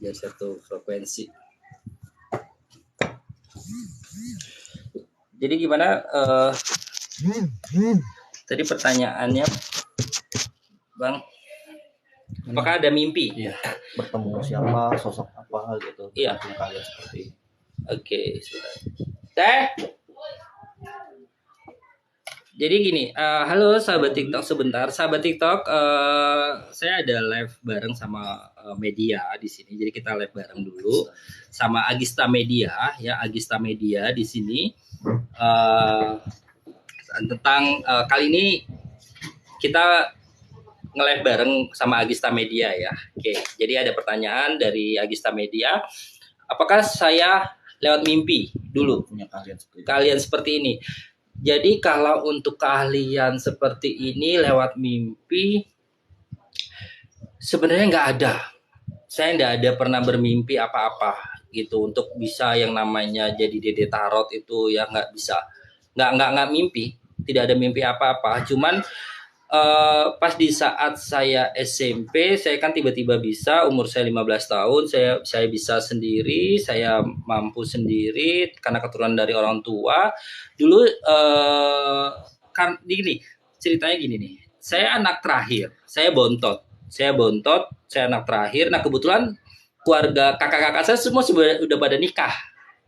biar satu frekuensi. Jadi gimana tadi pertanyaannya, Bang? Apakah ada mimpi? Iya. Bertemu siapa, sosok apa gitu. Iya. Kalian seperti. Oke, Teh. Jadi gini, halo sahabat TikTok, sebentar, sahabat TikTok, saya ada live bareng sama media di sini. Jadi kita live bareng dulu sama Agista Media, ya Agista Media di sini. Tentang kali ini kita nge-live bareng sama Agista Media ya. Oke, jadi ada pertanyaan dari Agista Media. Apakah saya lewat mimpi dulu? Punya Kalian seperti ini. Jadi kalau untuk keahlian seperti ini lewat mimpi, sebenarnya nggak ada. Saya nggak ada pernah bermimpi apa-apa gitu untuk bisa yang namanya jadi Dede Tarot itu ya nggak bisa. Nggak mimpi, tidak ada mimpi apa-apa. Cuman pas di saat saya SMP, saya kan tiba-tiba bisa, umur saya 15 tahun, saya bisa sendiri, saya mampu sendiri karena keturunan dari orang tua. Dulu kan gini, ceritanya gini nih. Saya anak terakhir, saya bontot, saya anak terakhir. Nah, kebetulan keluarga kakak-kakak saya semua sudah pada nikah.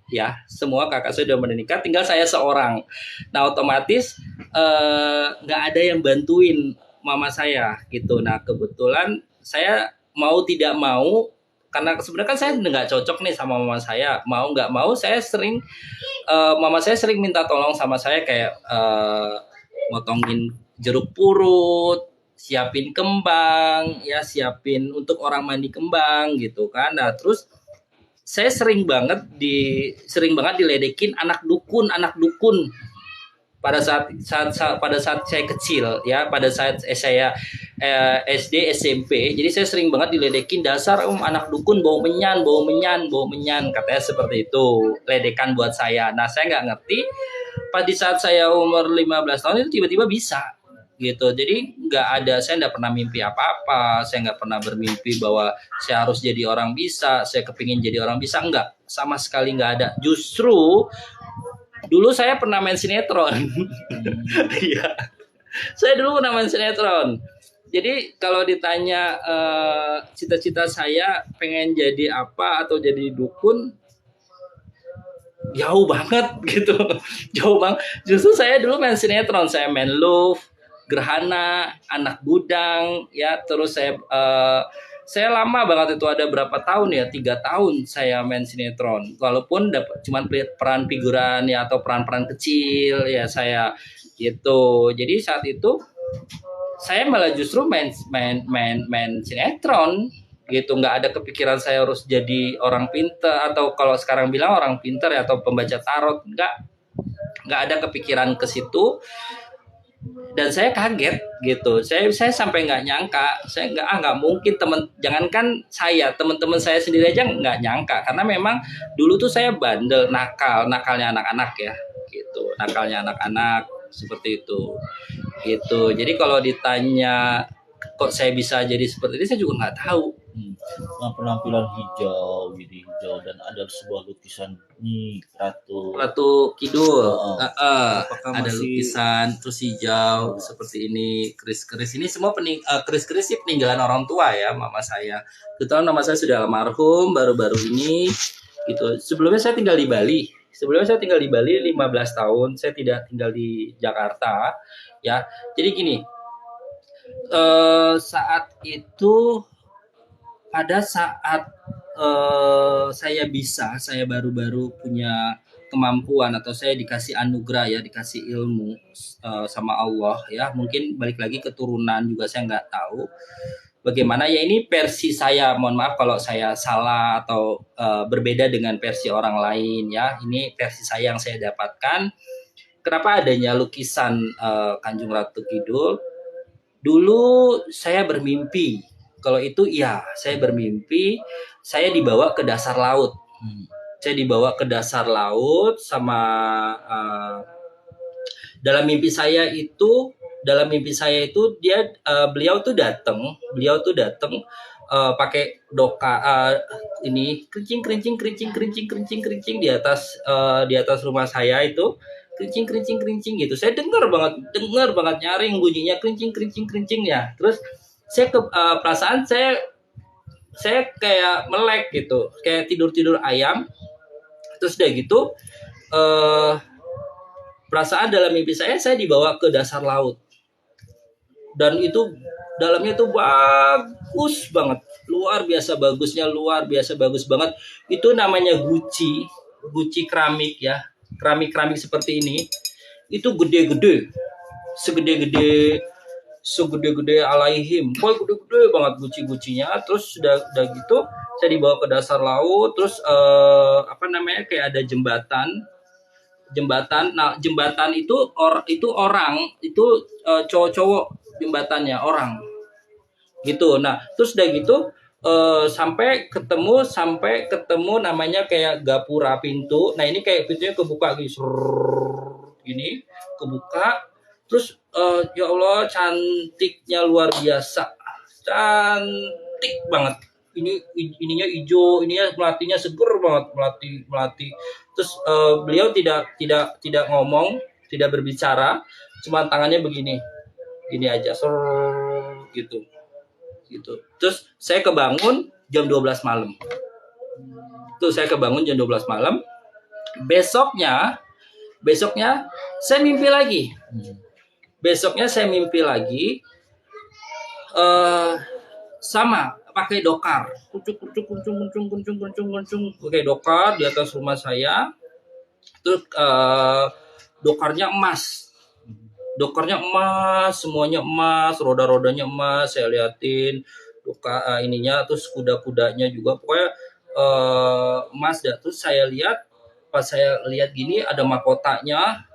Ya, semua kakak saya sudah menikah, tinggal saya seorang. Nah, otomatis nggak ada yang bantuin mama saya gitu. Nah, kebetulan saya mau tidak mau, karena sebenarnya kan saya nggak cocok nih sama mama saya. Mau nggak mau, saya sering mama saya sering minta tolong sama saya kayak motongin jeruk purut, siapin kembang, ya siapin untuk orang mandi kembang gitu kan. Nah, terus saya sering banget diledekin anak dukun pada saat saya kecil ya, pada saat saya SD SMP. Jadi saya sering banget diledekin, dasar anak dukun bau menyan katanya seperti itu, ledekan buat saya. Nah, saya nggak ngerti, pas di saat saya umur 15 tahun itu tiba-tiba bisa gitu. Jadi saya nggak pernah mimpi apa-apa, saya nggak pernah bermimpi bahwa saya harus jadi orang bisa, saya kepingin jadi orang bisa, enggak, sama sekali nggak ada. Justru dulu saya pernah main sinetron. Iya, saya dulu pernah main sinetron. Jadi kalau ditanya cita-cita saya pengen jadi apa atau jadi dukun, jauh banget gitu, jauh banget. Justru saya dulu main sinetron, saya main Love, Gerhana, Anak Gudang, ya. Terus saya lama banget itu, ada berapa tahun ya, 3 tahun saya main sinetron. Walaupun dapat cuman peran figuran ya, atau peran-peran kecil ya saya gitu. Jadi saat itu saya malah justru main sinetron gitu, nggak ada kepikiran saya harus jadi orang pinter, atau kalau sekarang bilang orang pinter ya, atau pembaca tarot, nggak ada kepikiran ke situ. Dan saya kaget gitu, saya sampai nggak nyangka, saya nggak mungkin, jangankan saya, teman-teman saya sendiri aja nggak nyangka, karena memang dulu tuh saya bandel, nakalnya anak-anak ya gitu, nakalnya anak-anak seperti itu gitu. Jadi kalau ditanya kok saya bisa jadi seperti ini, saya juga nggak tahu. Nah, penampilan hijau dan ada sebuah lukisan nih Ratu Kidul. Ada lukisan terus hijau seperti ini, keris-keris ini semua keris-keris sih peninggalan orang tua ya, mama saya. Kebetulan mama saya sudah almarhum baru-baru ini gitu. Sebelumnya saya tinggal di Bali. 15 tahun saya tidak tinggal di Jakarta ya. Jadi gini, saat itu pada saat saya baru-baru punya kemampuan, atau saya dikasih anugerah ya, dikasih ilmu sama Allah ya, mungkin balik lagi keturunan juga, saya nggak tahu bagaimana ya, ini versi saya, mohon maaf kalau saya salah atau berbeda dengan versi orang lain ya, ini versi saya yang saya dapatkan. Kenapa adanya lukisan Kanjeng Ratu Kidul? Dulu saya bermimpi, kalau itu iya, saya bermimpi saya dibawa ke dasar laut. Saya dibawa ke dasar laut sama dalam mimpi saya itu beliau tuh datang pakai doka, ini kerincing kerincing kerincing kerincing kerincing kerincing di atas rumah saya itu kerincing kerincing kerincing gitu. Saya dengar banget nyaring bunyinya kerincing kerincing kerincing ya. Terus saya perasaan saya kayak melek gitu, kayak tidur tidur ayam. Terus udah gitu eh perasaan dalam mimpi saya dibawa ke dasar laut, dan itu dalamnya tuh bagus banget, luar biasa bagusnya, luar biasa bagus banget. Itu namanya guci keramik ya, keramik seperti ini. Itu gede-gede, segede-gede segede-gede alaihim, pokoknya gede-gede banget guci-gucinya. Terus udah gitu saya dibawa ke dasar laut. Terus apa namanya, kayak ada jembatan. Nah, jembatan itu orang itu cowok-cowok, jembatannya orang gitu. Nah, terus udah gitu sampai ketemu namanya kayak gapura, pintu. Nah, ini kayak pintunya kebuka gitu, gini kebuka. Terus ya Allah, cantiknya luar biasa, cantik banget. Ininya hijau, ininya melatinya seger banget, melati. Terus beliau tidak ngomong, tidak berbicara, cuma tangannya begini, gini aja, gitu. Terus saya kebangun jam 12 malam. Tuh saya kebangun jam 12 malam. Besoknya saya mimpi lagi. Sama pakai dokar, kuncung, pakai dokar di atas rumah saya. Terus dokarnya emas, semuanya emas, roda-rodanya emas. Saya liatin ininya, terus kuda-kudanya juga pokoknya emas dah. Terus pas saya lihat gini, ada mahkotanya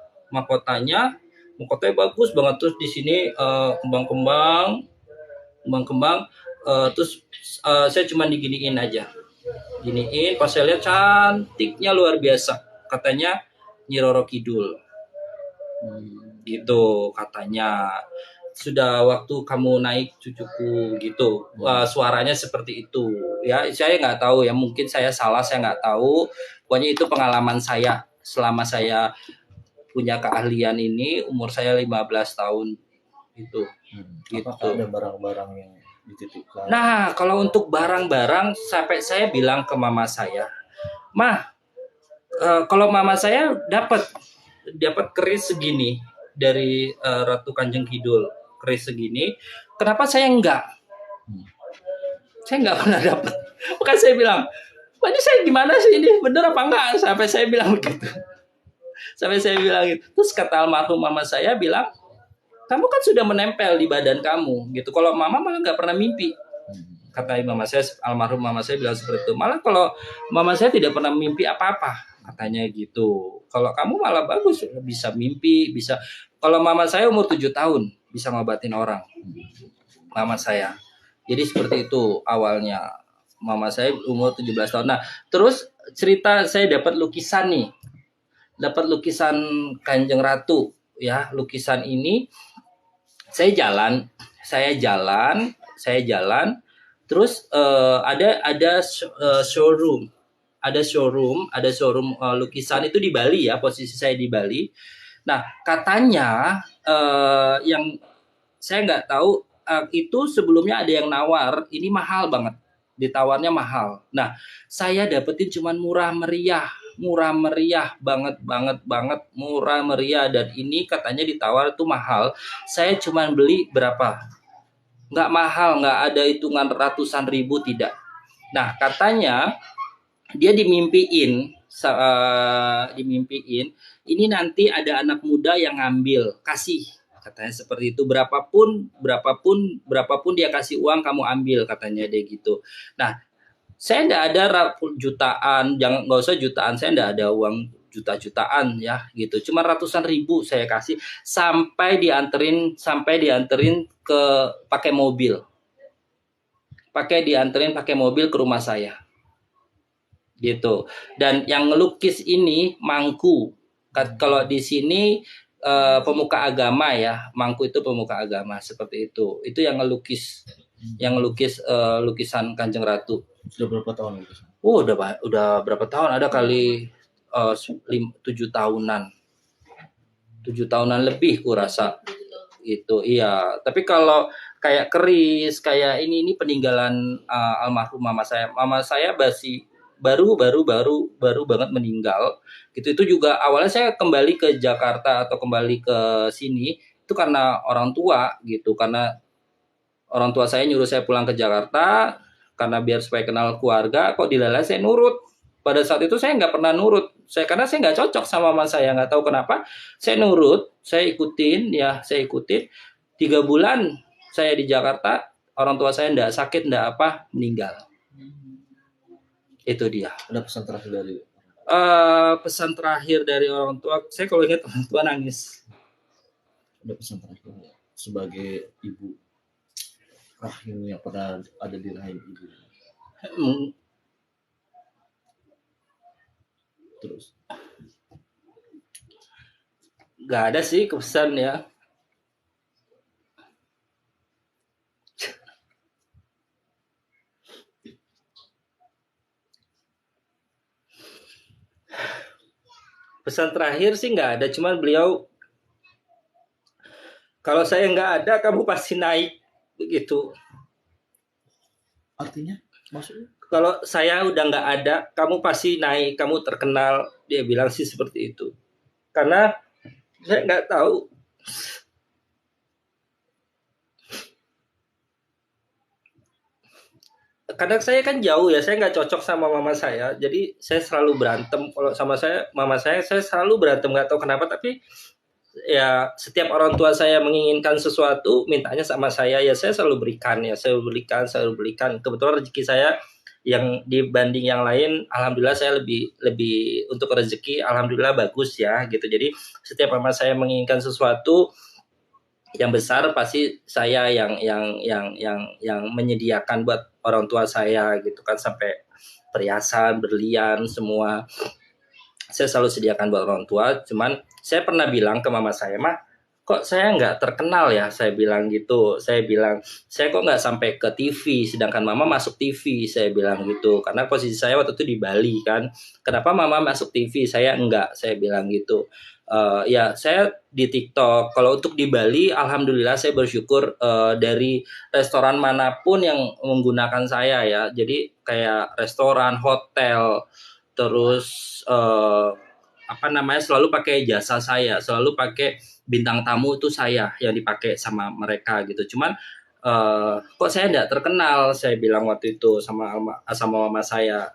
bagus banget. Terus di sini kembang-kembang. Terus saya cuma diginiin aja, pas saya lihat cantiknya luar biasa, katanya Nyi Roro Kidul. Gitu katanya. Sudah waktu kamu naik cucuku, gitu. Suaranya seperti itu ya. Saya nggak tahu ya, mungkin saya salah, saya nggak tahu. Pokoknya itu pengalaman saya selama saya punya keahlian ini, umur saya 15 tahun itu. Gitu. Apakah ada barang-barang yang dititipkan? Nah, kalau untuk barang-barang, sampai saya bilang ke mama saya, "Mah, kalau mama saya dapat keris segini dari Ratu Kanjeng Kidul, keris segini, kenapa saya enggak? Saya enggak pernah dapat." Maka saya bilang, "Pak, ini saya gimana sih, ini bener apa enggak?" Sampai saya bilang begitu. Terus kata almarhum mama saya bilang, "Kamu kan sudah menempel di badan kamu gitu. Kalau mama malah nggak pernah mimpi." Kata almarhum mama saya bilang seperti itu. "Malah kalau mama saya tidak pernah mimpi apa-apa," katanya gitu. "Kalau kamu malah bagus, bisa mimpi, bisa." Kalau mama saya umur 7 tahun bisa ngobatin orang. Mama saya. Jadi seperti itu awalnya. Mama saya umur 17 tahun. Nah, terus cerita saya dapat lukisan nih. Dapat lukisan Kanjeng Ratu ya. Lukisan ini saya jalan, terus ada showroom lukisan itu di Bali ya, posisi saya di Bali. Nah, katanya yang saya nggak tahu, itu sebelumnya ada yang nawar, ini mahal banget, ditawarnya mahal. Nah, saya dapetin cuman murah meriah banget, murah meriah. Dan ini katanya ditawar tuh mahal. Saya cuman beli berapa? Nggak mahal, nggak ada hitungan ratusan ribu, tidak. Nah, katanya dia dimimpiin, ini nanti ada anak muda yang ngambil, kasih, katanya seperti itu. Berapapun dia kasih uang, kamu ambil, katanya dia gitu. Nah, saya enggak ada jutaan, nggak usah jutaan, saya enggak ada uang jutaan ya gitu. Cuma ratusan ribu saya kasih, sampai dianterin ke pakai mobil ke rumah saya. Gitu. Dan yang ngelukis ini Mangku. Kalau di sini pemuka agama ya, Mangku itu pemuka agama, seperti itu. Itu yang ngelukis yang lukis lukisan Kanjeng Ratu. Sudah berapa tahun itu? Udah berapa tahun? Ada kali 7 tahunan. 7 tahunan lebih kurasa itu. Iya, tapi kalau kayak keris, kayak ini peninggalan almarhum mama saya. Mama saya baru banget meninggal. Gitu. Itu juga awalnya saya kembali ke Jakarta atau kembali ke sini itu karena orang tua gitu. Karena orang tua saya nyuruh saya pulang ke Jakarta karena biar supaya kenal keluarga. Kok dilala saya nurut. Pada saat itu saya nggak pernah nurut. Karena saya nggak cocok sama mama saya, nggak tahu kenapa. Saya nurut, saya ikutin. 3 bulan saya di Jakarta, orang tua saya nggak sakit, nggak apa, meninggal. Itu dia. Ada pesan terakhir dari pesan terakhir dari orang tua, saya kalau ingat orang tua nangis. Ada pesan terakhir sebagai ibu rahim yang pernah ada di rahim ibu. Terus nggak ada sih kepesan ya. Pesan terakhir sih nggak ada, cuman beliau, kalau saya nggak ada kamu pasti naik, begitu. Artinya maksudnya? Kalau saya udah nggak ada, kamu pasti naik, kamu terkenal. Dia bilang sih seperti itu. Karena saya nggak tahu. Kadang saya kan jauh ya, saya nggak cocok sama mama saya. Jadi saya selalu berantem. Kalau sama mama saya selalu berantem. Nggak tahu kenapa, tapi ya setiap orang tua saya menginginkan sesuatu, mintanya sama saya, ya saya selalu berikan. Selalu berikan. Kebetulan rezeki saya yang dibanding yang lain, alhamdulillah saya lebih untuk rezeki, alhamdulillah bagus ya gitu. Jadi setiap mama saya menginginkan sesuatu yang besar, pasti saya yang menyediakan buat orang tua saya gitu kan, sampai perhiasan, berlian, semua saya selalu sediakan buat orang tua. Cuman saya pernah bilang ke mama saya, "Mah, kok saya nggak terkenal ya?" Saya bilang gitu. Saya bilang, "Saya kok nggak sampai ke TV, sedangkan mama masuk TV." Saya bilang gitu. Karena posisi saya waktu itu di Bali kan. "Kenapa mama masuk TV, saya enggak?" Saya bilang gitu. Ya saya di TikTok. Kalau untuk di Bali, alhamdulillah saya bersyukur dari restoran manapun yang menggunakan saya ya. Jadi kayak restoran, hotel, terus selalu pakai jasa saya, selalu pakai bintang tamu itu saya yang dipakai sama mereka gitu. Cuman kok saya tidak terkenal, saya bilang waktu itu sama mama saya.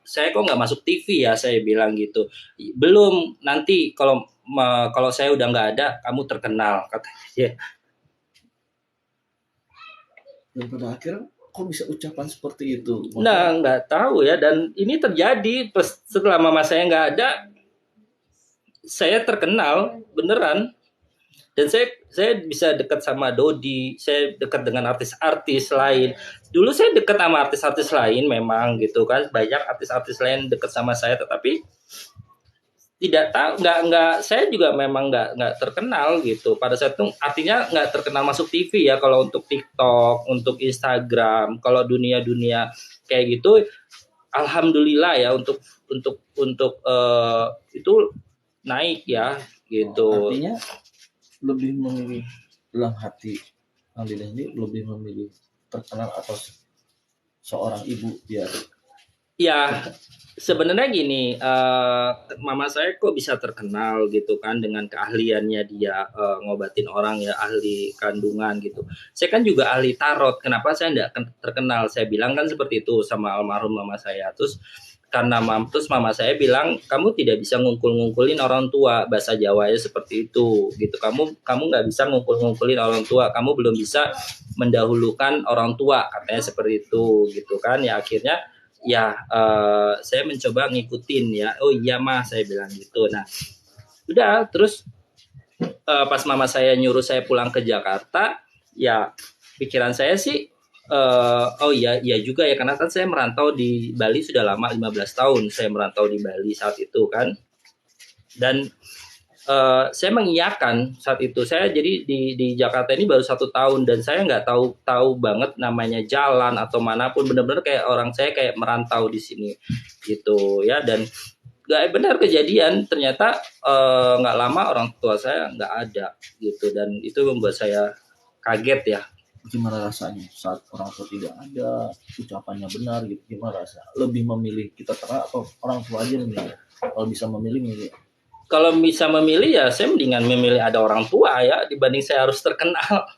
Saya kok nggak masuk TV ya, saya bilang gitu. Belum, nanti kalau saya udah nggak ada, kamu terkenal, katanya. Dan pada akhirnya kok bisa ucapan seperti itu? Nah, nggak tahu ya. Dan ini terjadi setelah mama saya nggak ada, saya terkenal beneran. Dan saya bisa dekat sama Dodi, saya dekat dengan artis-artis lain. Dulu saya dekat sama artis-artis lain memang gitu kan, banyak artis-artis lain dekat sama saya, tetapi tidak tahu, nggak saya juga memang nggak terkenal gitu pada saat itu. Artinya nggak terkenal masuk TV ya kalau untuk TikTok, untuk Instagram. Kalau dunia kayak gitu, alhamdulillah ya untuk itu naik ya gitu. Artinya lebih memilih dalam hati Andila ini, lebih memilih terkenal atau seorang ibu biar? Ya sebenarnya gini, mama saya kok bisa terkenal gitu kan dengan keahliannya dia ngobatin orang ya, ahli kandungan gitu. Saya kan juga ahli tarot, kenapa saya tidak terkenal? Saya bilang kan seperti itu sama almarhum mama saya. Terus karena mama saya bilang, kamu tidak bisa ngungkul-ngungkulin orang tua, bahasa Jawanya seperti itu gitu. Kamu nggak bisa ngungkul-ngungkulin orang tua, kamu belum bisa mendahulukan orang tua, katanya seperti itu gitu kan. Ya akhirnya ya saya mencoba ngikutin ya. Oh iya mah, saya bilang gitu. Nah udah, terus pas mama saya nyuruh saya pulang ke Jakarta, ya pikiran saya sih oh iya juga ya, karena kan saya merantau di Bali sudah lama, 15 tahun saya merantau di Bali saat itu kan. Dan saya mengiyakan saat itu. Saya jadi di Jakarta ini baru 1 tahun dan saya nggak tahu banget namanya jalan atau manapun. Benar-benar kayak orang saya kayak merantau di sini gitu ya. Dan nggak benar kejadian, ternyata nggak lama orang tua saya nggak ada gitu, dan itu membuat saya kaget ya. Gimana rasanya saat orang tua tidak ada, ucapannya benar gitu, gimana rasanya? Lebih memilih kita terang atau orang tua aja memilih? Kalau bisa memilih, milih Kalau bisa memilih ya saya mendingan memilih ada orang tua ya dibanding saya harus terkenal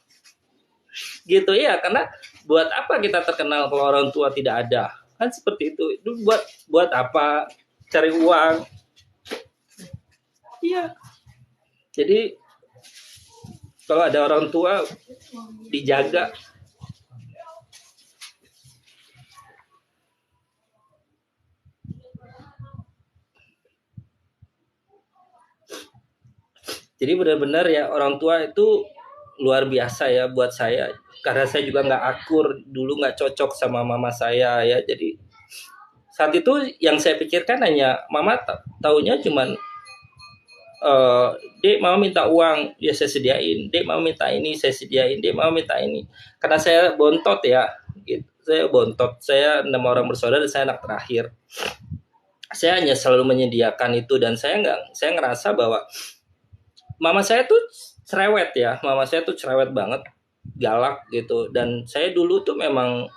gitu ya, karena buat apa kita terkenal kalau orang tua tidak ada, kan seperti itu buat apa cari uang. Iya, jadi kalau ada orang tua dijaga. Jadi benar-benar ya orang tua itu luar biasa ya buat saya, karena saya juga nggak akur dulu, nggak cocok sama mama saya ya. Jadi saat itu yang saya pikirkan hanya mama taunya cuman dek mau minta uang ya saya sediain, dek mau minta ini saya sediain, dek mau minta ini. Karena saya bontot ya gitu. Saya bontot, saya 6 orang bersaudara dan saya anak terakhir. Saya hanya selalu menyediakan itu, dan saya ngerasa bahwa mama saya tuh cerewet ya, mama saya tuh cerewet banget, galak gitu. Dan saya dulu tuh memang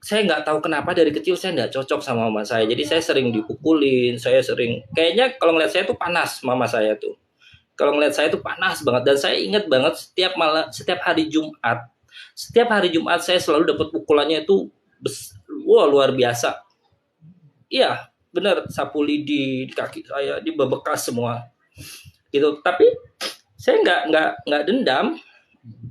saya nggak tahu kenapa dari kecil saya nggak cocok sama mama saya. Jadi saya sering dipukulin, saya sering kayaknya kalau ngeliat saya tuh panas mama saya tuh. Kalau ngeliat saya tuh panas banget, dan saya ingat banget setiap hari Jumat saya selalu dapat pukulannya itu wah luar biasa. Iya, benar, sapu lidi di kaki saya, di bebekas semua gitu. Tapi saya nggak dendam.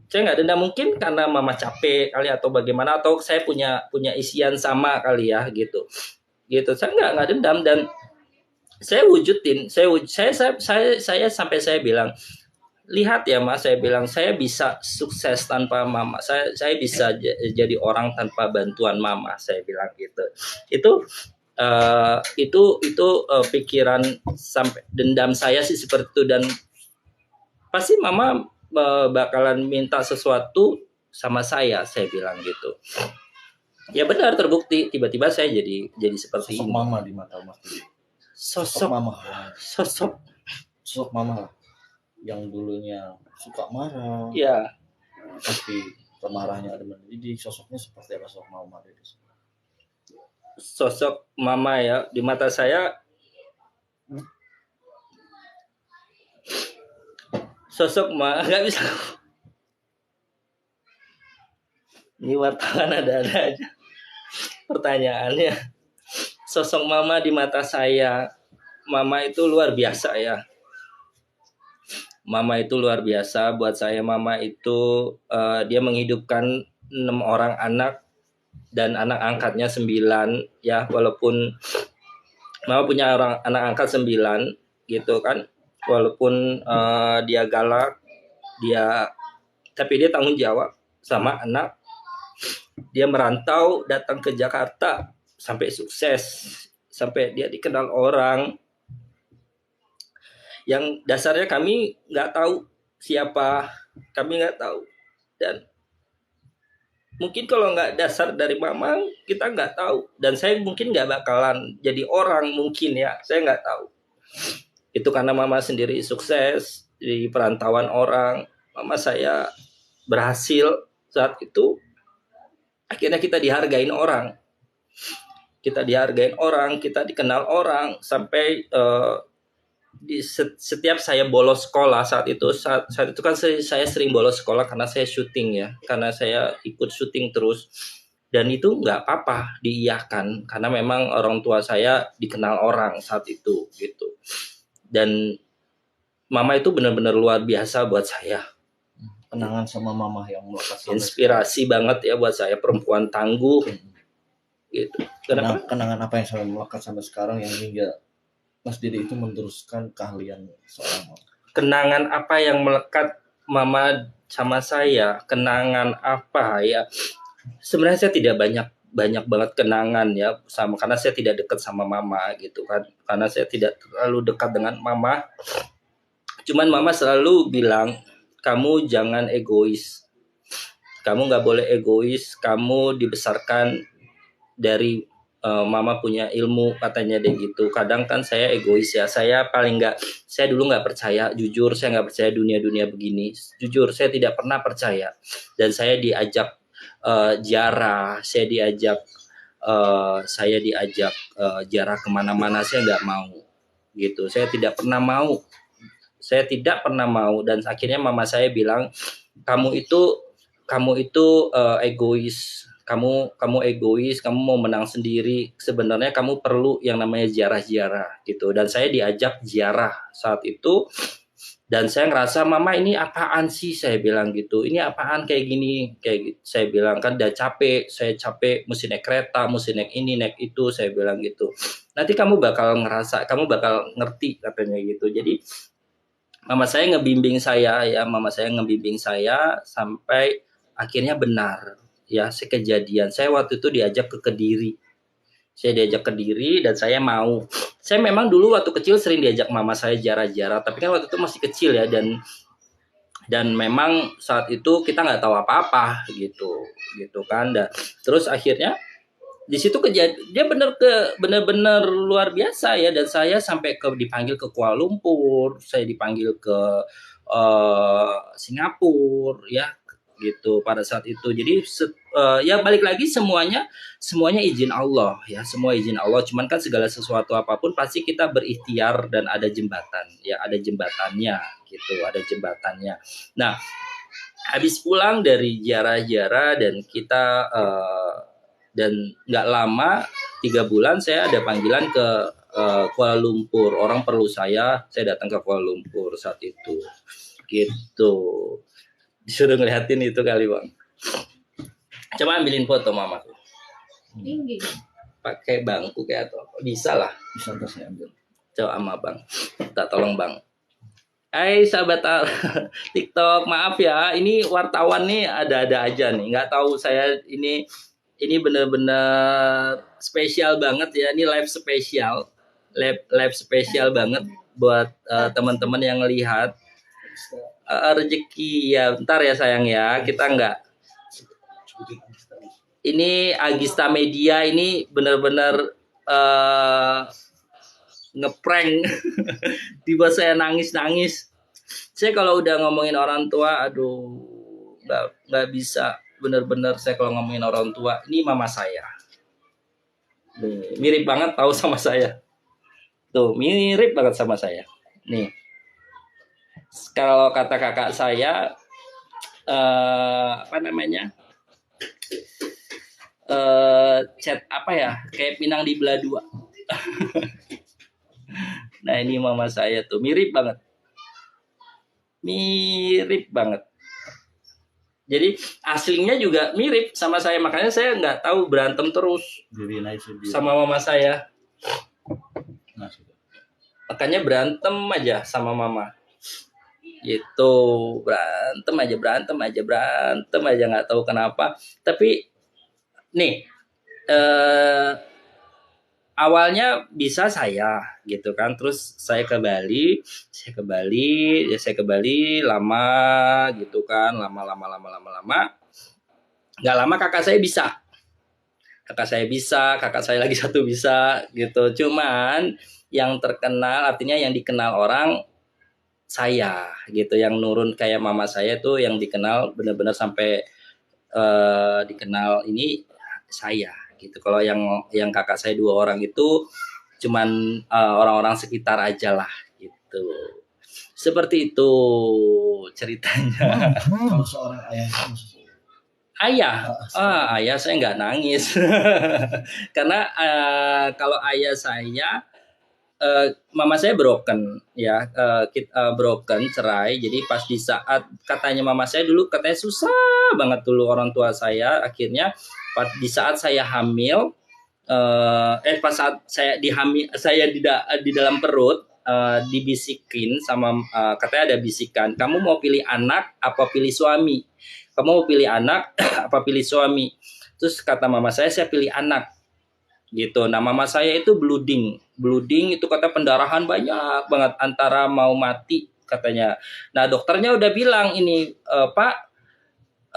Saya nggak dendam, mungkin karena mama capek kali atau bagaimana, atau saya punya isian sama kali ya gitu. Saya nggak dendam, dan saya wujudin. Saya sampai saya bilang, lihat ya mas, saya bilang saya bisa sukses tanpa mama. Saya bisa jadi orang tanpa bantuan mama. Saya bilang gitu. Itu pikiran sampai dendam saya sih seperti itu. Dan pasti mama bakalan minta sesuatu sama saya bilang gitu. Ya benar, terbukti tiba-tiba saya jadi seperti sosok ini. mama di mata mas. Sosok mama. Sosok mama yang dulunya suka marah. Ya. Tapi kemarahnya ada mendidik. Sosoknya seperti apa sosok mama itu? Sosok mama ya di mata saya, sosok nggak bisa. Ini wartawan ada aja pertanyaannya. Sosok mama di mata saya, mama itu luar biasa ya. Mama itu luar biasa buat saya. Mama itu dia menghidupkan 6 orang anak dan anak angkatnya 9 ya. Walaupun mama punya anak angkat 9 gitu kan. Walaupun dia galak, tapi dia tanggung jawab sama anak. Dia merantau datang ke Jakarta sampai sukses, sampai dia dikenal orang yang dasarnya kami nggak tahu siapa, kami nggak tahu. Dan mungkin kalau nggak dasar dari mama, kita nggak tahu. Dan saya mungkin nggak bakalan jadi orang, mungkin ya, saya nggak tahu. Itu karena mama sendiri sukses di perantauan orang. Mama saya berhasil saat itu. Akhirnya kita dihargain orang. Kita dikenal orang. Sampai setiap saya bolos sekolah saat itu kan saya sering bolos sekolah karena saya syuting ya. Karena saya ikut syuting terus. Dan itu nggak apa-apa, diiyakan. Karena memang orang tua saya dikenal orang saat itu gitu. Dan mama itu benar-benar luar biasa buat saya. Kenangan sama mama yang melekat, inspirasi banget ya buat saya, perempuan tangguh gitu. Kenangan apa yang selalu melekat sampai sekarang yang hingga Mas Dede itu meneruskan keahlian seorang mama? Kenangan apa yang melekat mama sama saya? Kenangan apa ya? Sebenarnya saya tidak banyak banget kenangan ya, karena saya tidak dekat sama mama gitu kan. Karena saya tidak terlalu dekat dengan mama. Cuman mama selalu bilang, kamu jangan egois. Kamu nggak boleh egois. Kamu dibesarkan dari mama punya ilmu, katanya deh gitu. Kadang kan saya egois ya. Saya dulu nggak percaya. Jujur saya nggak percaya dunia begini. Jujur saya tidak pernah percaya. Dan saya diajak ziarah. Saya diajak ziarah kemana-mana. Saya nggak mau gitu. Saya tidak pernah mau. Dan akhirnya mama saya bilang, kamu itu egois. Kamu egois, kamu mau menang sendiri. Sebenarnya kamu perlu yang namanya ziarah-ziarah gitu. Dan saya diajak ziarah saat itu, dan saya ngerasa, mama ini apaan sih, saya bilang gitu. Ini apaan kayak gini, kayak gitu. Saya bilang kan udah capek, saya capek mesti naik kereta, mesti naik ini, naik itu, saya bilang gitu. Nanti kamu bakal ngerti, katanya gitu. Jadi mama saya ngebimbing saya sampai akhirnya benar. Ya, kejadian. Saya waktu itu diajak ke Kediri. Dan saya mau. Saya memang dulu waktu kecil sering diajak mama saya jarah-jarah, tapi kan waktu itu masih kecil ya, dan memang saat itu kita nggak tahu apa-apa gitu kan. Dan terus akhirnya di situ dia benar-benar luar biasa ya, dan saya sampai dipanggil ke Kuala Lumpur, saya dipanggil ke Singapura ya gitu pada saat itu. Jadi ya balik lagi, semuanya izin Allah ya, semua izin Allah. Cuman kan segala sesuatu apapun pasti kita berikhtiar, dan ada jembatan ya, ada jembatannya gitu, ada jembatannya. Nah, habis pulang dari ziarah-ziarah dan kita dan nggak lama, 3 bulan saya ada panggilan ke Kuala Lumpur. Orang perlu saya datang ke Kuala Lumpur saat itu gitu. Disuruh ngeliatin itu kali, Bang. Coba ambilin foto mama. Tinggi. Pakai bangku kayak atau apa? Bisa lah. Bisa saya ambil. Coba sama Bang. Tak tolong Bang. Hai sahabat TikTok, maaf ya, ini wartawan nih ada-ada aja nih. Nggak tahu saya ini bener-bener spesial banget ya. Ini live spesial banget buat teman-teman yang lihat. Rezeki ya, bentar ya sayang ya, kita nggak, ini Agista Media ini benar-benar ngeprank. Tiba saya nangis. Saya kalau udah ngomongin orang tua, aduh, nggak bisa, benar-benar saya kalau ngomongin orang tua. Ini mama saya, mirip banget tahu sama saya, tuh mirip banget sama saya nih. Kalau kata kakak saya, chat apa ya, kayak pinang di belah dua. Nah, ini mama saya tuh mirip banget. Jadi aslinya juga mirip sama saya, makanya saya nggak tahu, berantem terus sama mama saya. Makanya berantem aja sama mama. Gitu, berantem aja nggak tahu kenapa. Tapi nih awalnya bisa saya gitu kan, terus saya ke Bali lama gitu kan, lama nggak lama kakak saya lagi satu bisa gitu. Cuman yang terkenal, artinya yang dikenal orang saya gitu, yang nurun kayak mama saya tuh yang dikenal benar-benar sampai dikenal ini saya gitu. Kalau yang kakak saya 2 orang itu cuman orang-orang sekitar aja lah gitu. Seperti itu ceritanya. Kalau seorang ayah saya nggak nangis. Karena kalau ayah saya, mama saya broken ya, broken, cerai. Jadi pas di saat katanya mama saya dulu katanya susah banget dulu orang tua saya, akhirnya di saat saya hamil, pas saat saya di dalam perut, dibisikin sama katanya ada bisikan, kamu mau pilih anak apa pilih suami, terus kata mama saya pilih anak gitu. Nah, mama saya itu blooding itu kata pendarahan banyak banget, antara mau mati katanya. Nah dokternya udah bilang ini Pak,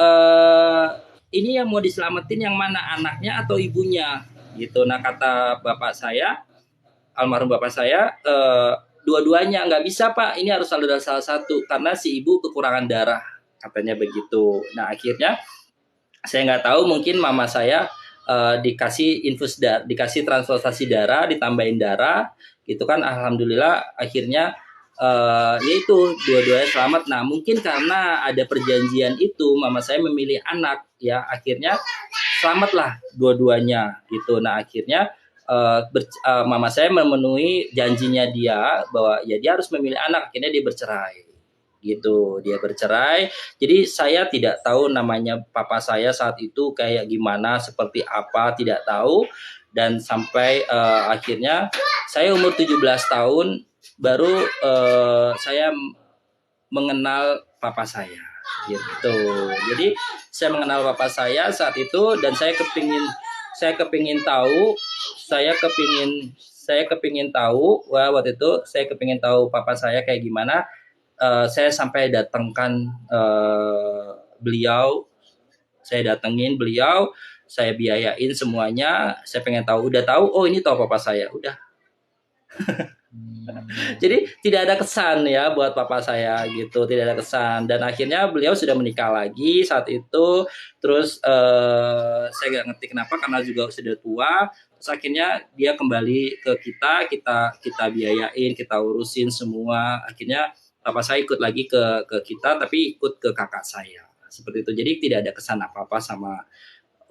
eh, ini yang mau diselamatin yang mana, anaknya atau ibunya gitu. Nah kata bapak saya, almarhum bapak saya, dua-duanya nggak bisa Pak, ini harus ada salah satu karena si ibu kekurangan darah katanya begitu. Nah akhirnya saya nggak tahu, mungkin mama saya dikasih infus dikasih transplantasi darah, ditambahin darah gitu kan, alhamdulillah akhirnya yaitu dua-duanya selamat. Nah mungkin karena ada perjanjian itu mama saya memilih anak ya, akhirnya selamatlah dua-duanya gitu. Nah akhirnya mama saya memenuhi janjinya dia bahwa ya dia harus memilih anak, akhirnya dia bercerai gitu, dia bercerai. Jadi saya tidak tahu namanya papa saya saat itu kayak gimana, seperti apa, tidak tahu. Dan sampai akhirnya saya umur 17 tahun baru saya mengenal papa saya gitu. Jadi saya mengenal papa saya saat itu, dan saya kepingin tahu, saya kepingin tahu, wah waktu itu saya kepingin tahu papa saya kayak gimana. Saya sampai datangkan beliau, saya datengin beliau, saya biayain semuanya. Saya pengen tahu, udah tahu, oh ini tahu papa saya, udah. Jadi tidak ada kesan ya buat papa saya gitu, tidak ada kesan. Dan akhirnya beliau sudah menikah lagi saat itu. Terus saya nggak ngerti kenapa, karena juga sudah tua. Terus akhirnya dia kembali ke kita biayain, kita urusin semua. Akhirnya papa saya ikut lagi ke kita, tapi ikut ke kakak saya seperti itu. Jadi tidak ada kesan apa-apa sama,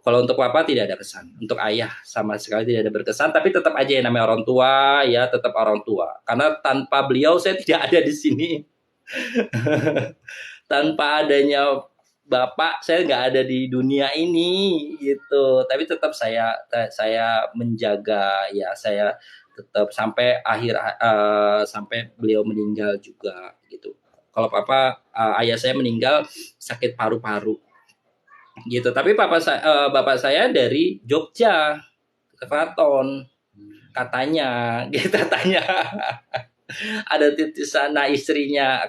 kalau untuk papa tidak ada kesan, untuk ayah sama sekali tidak ada berkesan, tapi tetap aja yang namanya orang tua ya, tetap orang tua. Karena tanpa beliau saya tidak ada di sini. Tanpa adanya bapak saya nggak ada di dunia ini gitu. Tapi tetap saya menjaga ya, saya tetap sampai sampai beliau meninggal juga gitu. Kalau papa, ayah saya meninggal sakit paru-paru gitu. Tapi bapak saya dari Jogja ke Keraton katanya gitu, katanya. Ada titisan. Nah istrinya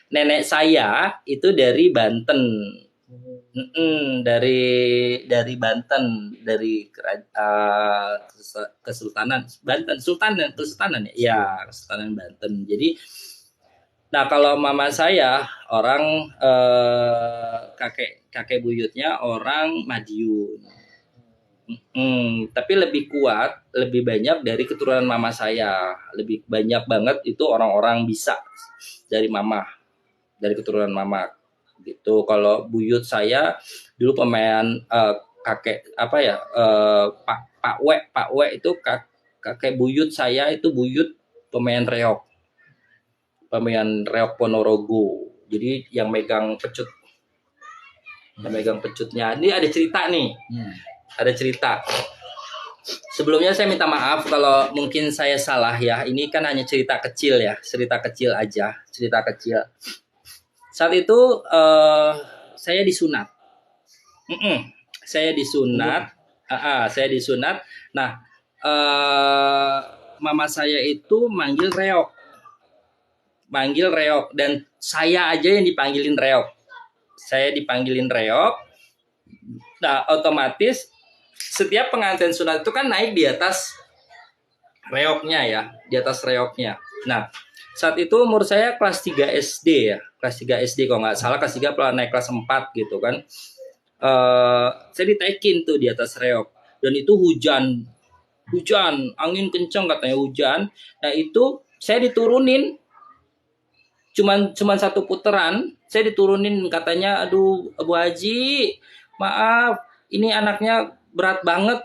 nenek saya itu dari Banten. Dari Banten, dari Kesultanan Banten, Kesultanan ya, Kesultanan Banten. Jadi nah kalau mama saya orang kakek buyutnya orang Madiun. Tapi lebih kuat, lebih banyak dari keturunan mama saya. Lebih banyak banget itu orang-orang bisa dari mama, dari keturunan mama gitu. Kalau buyut saya dulu pemain kakek apa ya, Pak W itu kakek buyut saya itu buyut pemain reok Ponorogo. Jadi yang megang pecutnya. Ini ada cerita nih. Ada cerita. Sebelumnya saya minta maaf kalau mungkin saya salah ya. Ini kan hanya cerita kecil ya, cerita kecil aja, cerita kecil. Saat itu saya disunat. Saya disunat. Nah, mama saya itu manggil reok, dan saya aja yang dipanggilin reok. Nah, otomatis setiap pengantin sunat itu kan naik di atas reoknya ya, di atas reoknya. Nah, saat itu umur saya kelas 3 SD ya, kelas 3 SD kalau nggak salah, kelas 3 naik kelas 4 gitu kan. Saya ditaikin tuh di atas reok, dan itu hujan, angin kencang katanya, hujan. Nah itu saya diturunin, cuman satu putaran saya diturunin, katanya, aduh Bu Haji, maaf ini anaknya berat banget,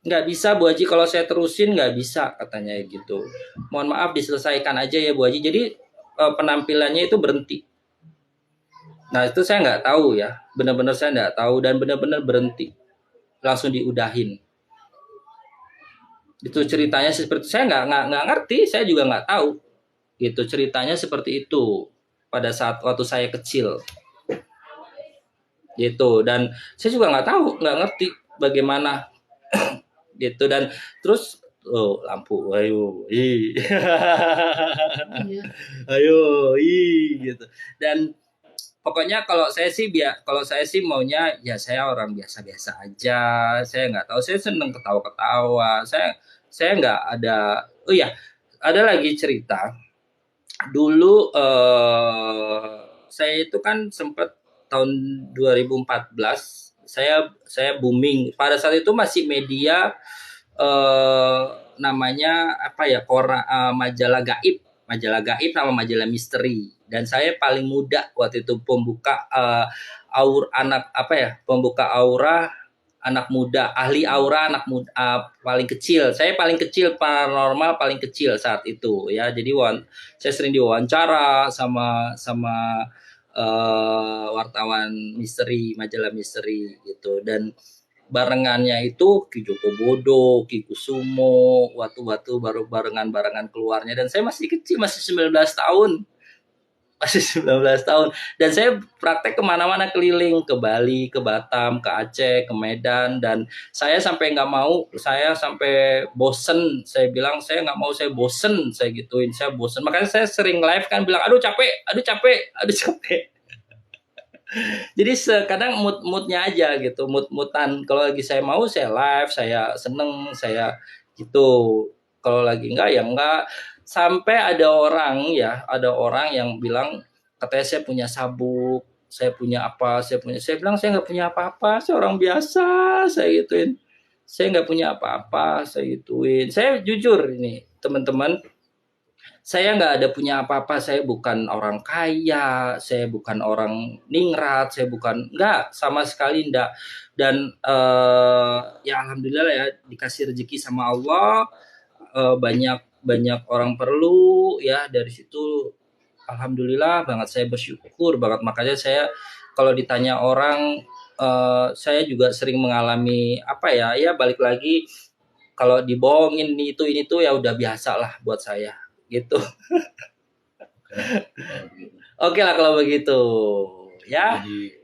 nggak bisa Bu Haji, kalau saya terusin nggak bisa katanya gitu, mohon maaf diselesaikan aja ya Bu Haji. Jadi penampilannya itu berhenti. Nah itu saya nggak tahu ya, benar-benar saya nggak tahu, dan benar-benar berhenti, langsung diudahin. Itu ceritanya seperti, saya nggak ngerti, saya juga nggak tahu gitu, ceritanya seperti itu pada saat waktu saya kecil gitu. Dan saya juga nggak tahu, nggak ngerti bagaimana gitu. Dan terus Oh, lampu. Ayo. Ih. Iya. Ayo, gitu. Dan pokoknya kalau saya sih maunya ya saya orang biasa-biasa aja. Saya nggak tahu, saya seneng ketawa-ketawa. Saya nggak ada. Oh ya, ada lagi cerita. Dulu saya itu kan sempat tahun 2014 saya booming. Pada saat itu masih media eh, namanya apa ya, majalah gaib sama majalah misteri, dan saya paling muda waktu itu pembuka pembuka aura anak muda, ahli aura anak muda, paling kecil. Saya paling kecil paranormal, paling kecil saat itu ya. Jadi saya sering diwawancara sama sama wartawan misteri, majalah misteri gitu. Dan barengannya itu Ki Joko Bodo, Ki Kusumo, waktu-waktu baru barengan keluarnya, dan saya masih kecil, masih 19 tahun. Masih 19 tahun. Dan saya praktek kemana-mana, keliling ke Bali, ke Batam, ke Aceh, ke Medan. Dan saya sampai nggak mau, saya sampai bosen. Saya bilang, saya nggak mau, saya bosen. Saya gituin, saya bosen. Makanya saya sering live kan bilang, aduh capek, aduh capek, aduh capek. Jadi kadang moodnya aja gitu, mood-moodan. Kalau lagi saya mau, saya live, saya seneng, saya gitu. Kalau lagi enggak ya enggak. Sampai ada orang yang bilang, katanya saya punya sabuk, saya punya apa, saya bilang saya nggak punya apa-apa, saya orang biasa, saya gituin. Saya nggak punya apa-apa, saya gituin. Saya jujur ini, teman-teman, saya nggak ada punya apa-apa, saya bukan orang kaya, saya bukan orang ningrat, saya bukan, nggak, sama sekali nggak. Dan ya alhamdulillah ya, dikasih rezeki sama Allah, banyak banyak orang perlu ya, dari situ alhamdulillah banget, saya bersyukur banget. Makanya saya kalau ditanya orang, saya juga sering mengalami apa ya, ya balik lagi, kalau dibohongin ini tuh ya udah biasa lah buat saya gitu. Oke lah kalau begitu ya. Jadi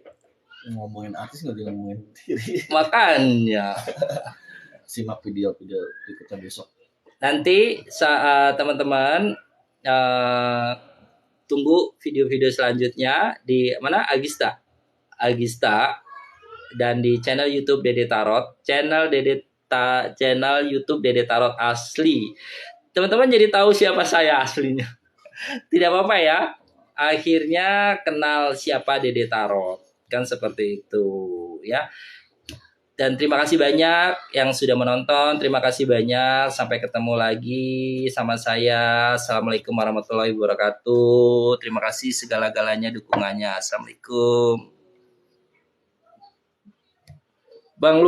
ngomongin artis nggak ngomongin diri. Makanya Simak video-video berikutnya besok. nanti teman-teman tunggu video-video selanjutnya di mana, Agista, dan di channel YouTube Dede Tarot, channel YouTube Dede Tarot asli. Teman-teman jadi tahu siapa saya aslinya. Tidak apa-apa ya. Akhirnya kenal siapa Dede Tarot. Kan seperti itu ya. Dan terima kasih banyak yang sudah menonton. Terima kasih banyak. Sampai ketemu lagi sama saya. Assalamualaikum warahmatullahi wabarakatuh. Terima kasih segala-galanya dukungannya. Assalamualaikum. Bang Lu